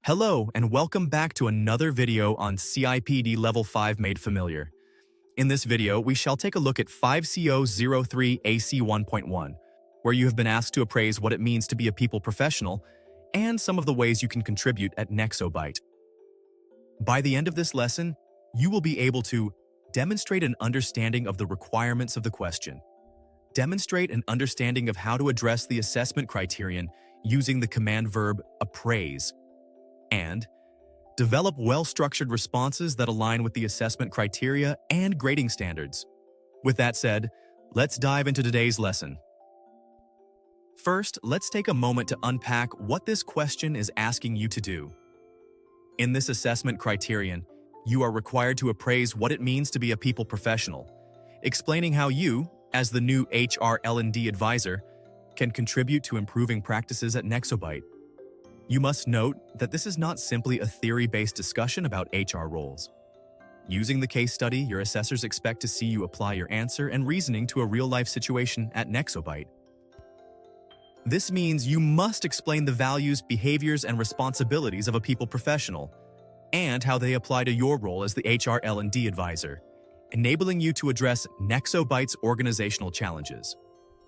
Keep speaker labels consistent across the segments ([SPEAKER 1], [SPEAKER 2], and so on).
[SPEAKER 1] Hello and welcome back to another video on CIPD Level 5 Made Familiar. In this video, we shall take a look at 5CO03 AC1.1, where you have been asked to appraise what it means to be a people professional and some of the ways you can contribute at Nexxobyte. By the end of this lesson, you will be able to demonstrate an understanding of the requirements of the question, demonstrate an understanding of how to address the assessment criterion using the command verb appraise, and develop well-structured responses that align with the assessment criteria and grading standards. With that said, let's dive into today's lesson. First, let's take a moment to unpack what this question is asking you to do. In this assessment criterion, you are required to appraise what it means to be a people professional, explaining how you, as the new HR L&D advisor, can contribute to improving practices at Nexxobyte. You must note that this is not simply a theory-based discussion about HR roles. Using the case study, your assessors expect to see you apply your answer and reasoning to a real-life situation at Nexxobyte. This means you must explain the values, behaviors, and responsibilities of a people professional, and how they apply to your role as the HR L&D advisor, enabling you to address Nexxobyte's organizational challenges.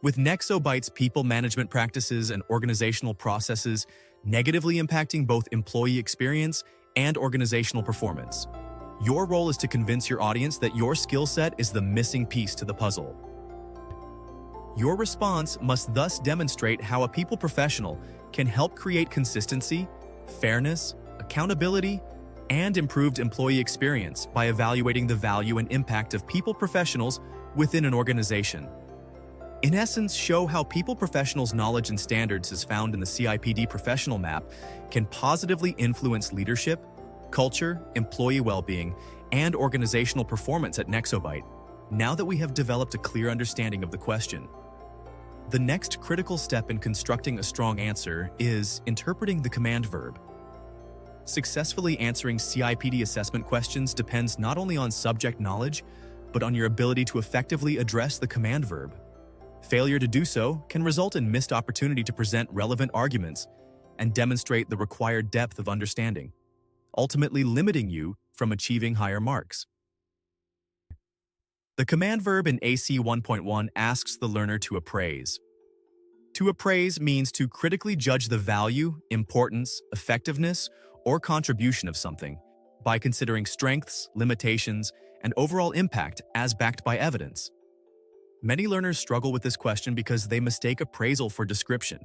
[SPEAKER 1] With Nexxobyte's people management practices and organizational processes negatively impacting both employee experience and organizational performance, your role is to convince your audience that your skill set is the missing piece to the puzzle. Your response must thus demonstrate how a people professional can help create consistency, fairness, accountability, and improved employee experience by evaluating the value and impact of people professionals within an organization. In essence, show how people professionals' knowledge and standards as found in the CIPD Professional Map can positively influence leadership, culture, employee well-being, and organizational performance at Nexxobyte. Now that we have developed a clear understanding of the question, the next critical step in constructing a strong answer is interpreting the command verb. Successfully answering CIPD assessment questions depends not only on subject knowledge, but on your ability to effectively address the command verb. Failure to do so can result in missed opportunity to present relevant arguments and demonstrate the required depth of understanding, ultimately limiting you from achieving higher marks. The command verb in AC 1.1 asks the learner to appraise. To appraise means to critically judge the value, importance, effectiveness, or contribution of something by considering strengths, limitations, and overall impact as backed by evidence. Many learners struggle with this question because they mistake appraisal for description.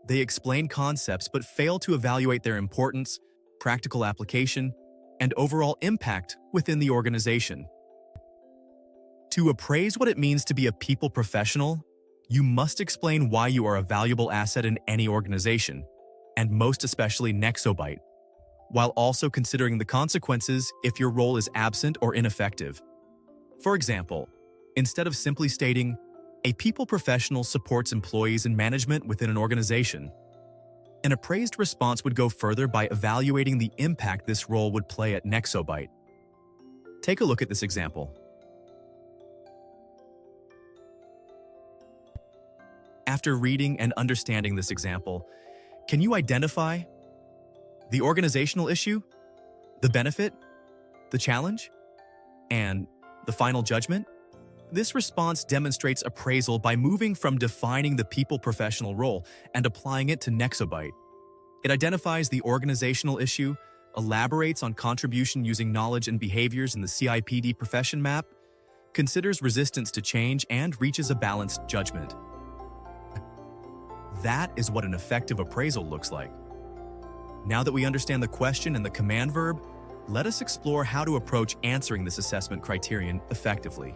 [SPEAKER 1] They explain concepts but fail to evaluate their importance, practical application, and overall impact within the organization. To appraise what it means to be a people professional, you must explain why you are a valuable asset in any organization, and most especially Nexxobyte, while also considering the consequences if your role is absent or ineffective. For example, instead of simply stating, "A people professional supports employees and management within an organization," an appraised response would go further by evaluating the impact this role would play at Nexxobyte. Take a look at this example. After reading and understanding this example, can you identify the organizational issue, the benefit, the challenge, and the final judgment? This response demonstrates appraisal by moving from defining the people professional role and applying it to Nexxobyte. It identifies the organizational issue, elaborates on contribution using knowledge and behaviors in the CIPD Profession Map, considers resistance to change, and reaches a balanced judgment. That is what an effective appraisal looks like. Now that we understand the question and the command verb, let us explore how to approach answering this assessment criterion effectively.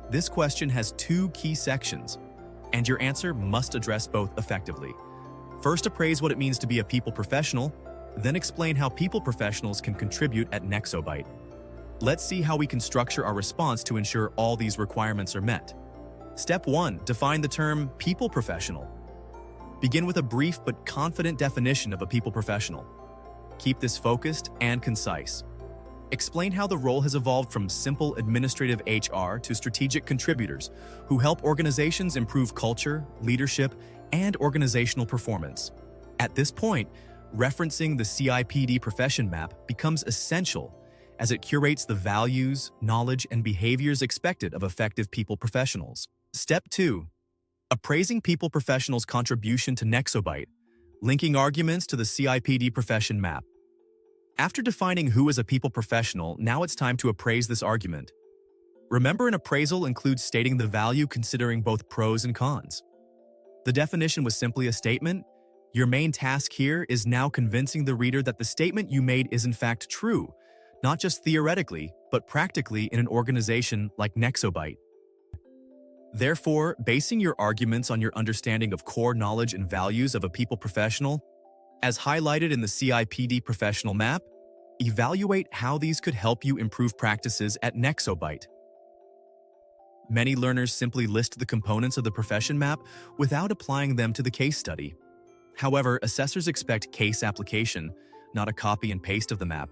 [SPEAKER 1] This question has two key sections, and your answer must address both effectively. First, appraise what it means to be a people professional, then explain how people professionals can contribute at Nexxobyte. Let's see how we can structure our response to ensure all these requirements are met. Step 1. Define the term people professional. Begin with a brief but confident definition of a people professional. Keep this focused and concise. Explain how the role has evolved from simple administrative HR to strategic contributors who help organizations improve culture, leadership, and organizational performance. At this point, Referencing the CIPD Profession Map becomes essential as it curates the values, knowledge, and behaviors expected of effective people professionals. Step 2. Appraising people professionals' contribution to Nexxobyte, linking arguments to the CIPD Profession Map. After defining who is a people professional, now it's time to appraise this argument. Remember, an appraisal includes stating the value considering both pros and cons. The definition was simply a statement. Your main task here is now convincing the reader that the statement you made is in fact true, not just theoretically, but practically in an organization like Nexxobyte. Therefore, basing your arguments on your understanding of core knowledge and values of a people professional, as highlighted in the CIPD Professional Map, evaluate how these could help you improve practices at Nexxobyte. Many learners simply list the components of the profession map without applying them to the case study. However, assessors expect case application, not a copy and paste of the map.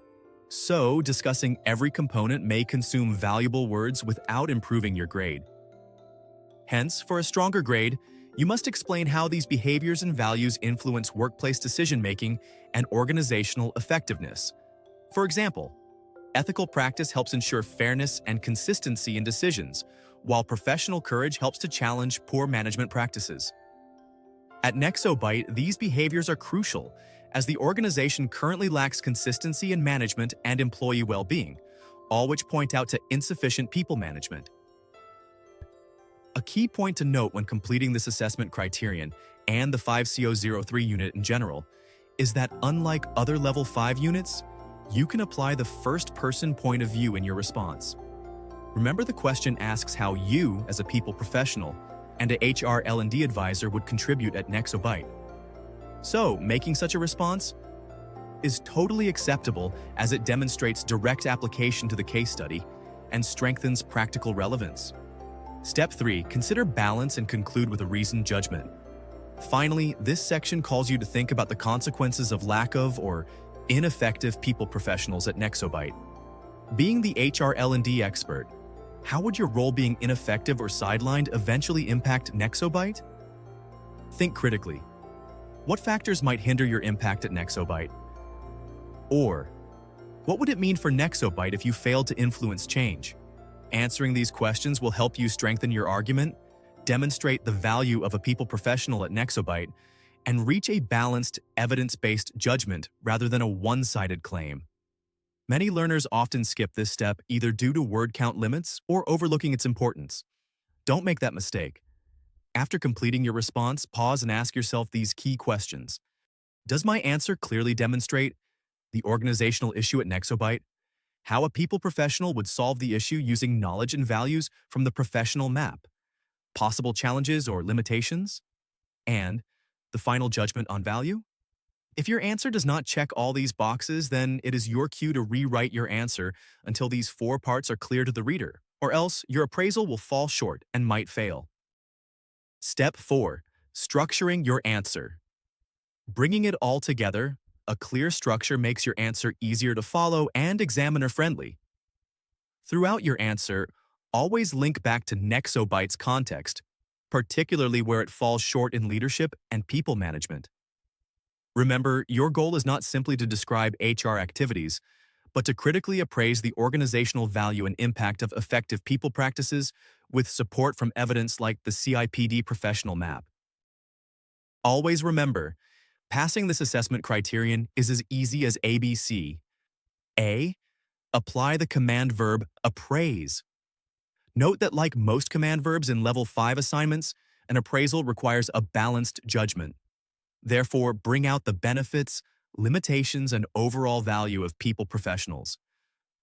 [SPEAKER 1] So, discussing every component may consume valuable words without improving your grade. Hence, for a stronger grade, you must explain how these behaviors and values influence workplace decision-making and organizational effectiveness. For example, ethical practice helps ensure fairness and consistency in decisions, while professional courage helps to challenge poor management practices. At Nexxobyte, these behaviors are crucial, as the organization currently lacks consistency in management and employee well-being, all which point out to insufficient people management. A key point to note when completing this assessment criterion and the 5CO03 unit in general is that unlike other Level 5 units, you can apply the first-person point of view in your response. Remember, the question asks how you, as a people professional, and a HR L&D advisor would contribute at Nexxobyte. So, making such a response is totally acceptable as it demonstrates direct application to the case study and strengthens practical relevance. Step 3. Consider balance and conclude with a reasoned judgment. Finally, this section calls you to think about the consequences of lack of or ineffective people professionals at Nexxobyte. Being the HR L&D expert, how would your role being ineffective or sidelined eventually impact Nexxobyte? Think critically. What factors might hinder your impact at Nexxobyte? Or, what would it mean for Nexxobyte if you failed to influence change? Answering these questions will help you strengthen your argument, demonstrate the value of a people professional at Nexxobyte, and reach a balanced, evidence-based judgment rather than a one-sided claim. Many learners often skip this step either due to word count limits or overlooking its importance. Don't make that mistake. After completing your response, pause and ask yourself these key questions. Does my answer clearly demonstrate the organizational issue at Nexxobyte? How a people professional would solve the issue using knowledge and values from the professional map? Possible challenges or limitations? And the final judgment on value? If your answer does not check all these boxes, then it is your cue to rewrite your answer until these 4 parts are clear to the reader, or else your appraisal will fall short and might fail. Step 4. Structuring your answer. Bringing it all together, a clear structure makes your answer easier to follow and examiner-friendly. Throughout your answer, always link back to Nexxobyte's context, particularly where it falls short in leadership and people management. Remember, your goal is not simply to describe HR activities, but to critically appraise the organizational value and impact of effective people practices with support from evidence like the CIPD Professional Map. Always remember, passing this assessment criterion is as easy as ABC. A. Apply the command verb appraise. Note that like most command verbs in Level 5 assignments, an appraisal requires a balanced judgment. Therefore, bring out the benefits, limitations, and overall value of people professionals.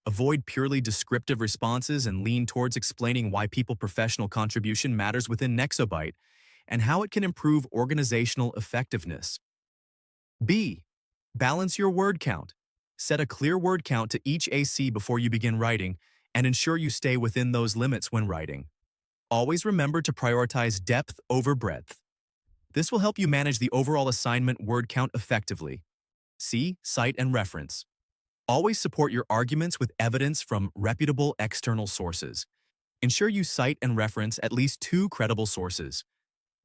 [SPEAKER 1] Avoid purely descriptive responses and lean towards explaining why people professional contribution matters within Nexxobyte and how it can improve organizational effectiveness. B. Balance your word count. Set a clear word count to each AC before you begin writing and ensure you stay within those limits when writing. Always remember to prioritize depth over breadth. This will help you manage the overall assignment word count effectively. See, cite, and reference. Always support your arguments with evidence from reputable external sources. Ensure you cite and reference at least 2 credible sources.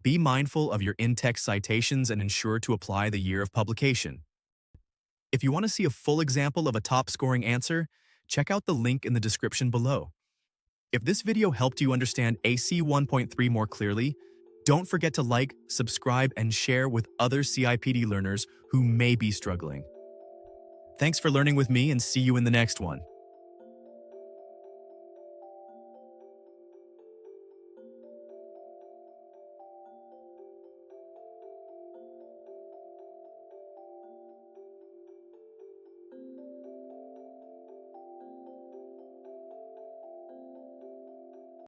[SPEAKER 1] Be mindful of your in-text citations and ensure to apply the year of publication. If you want to see a full example of a top-scoring answer, check out the link in the description below. If this video helped you understand AC 1.3 more clearly, don't forget to like, subscribe, and share with other CIPD learners who may be struggling. Thanks for learning with me, and see you in the next one.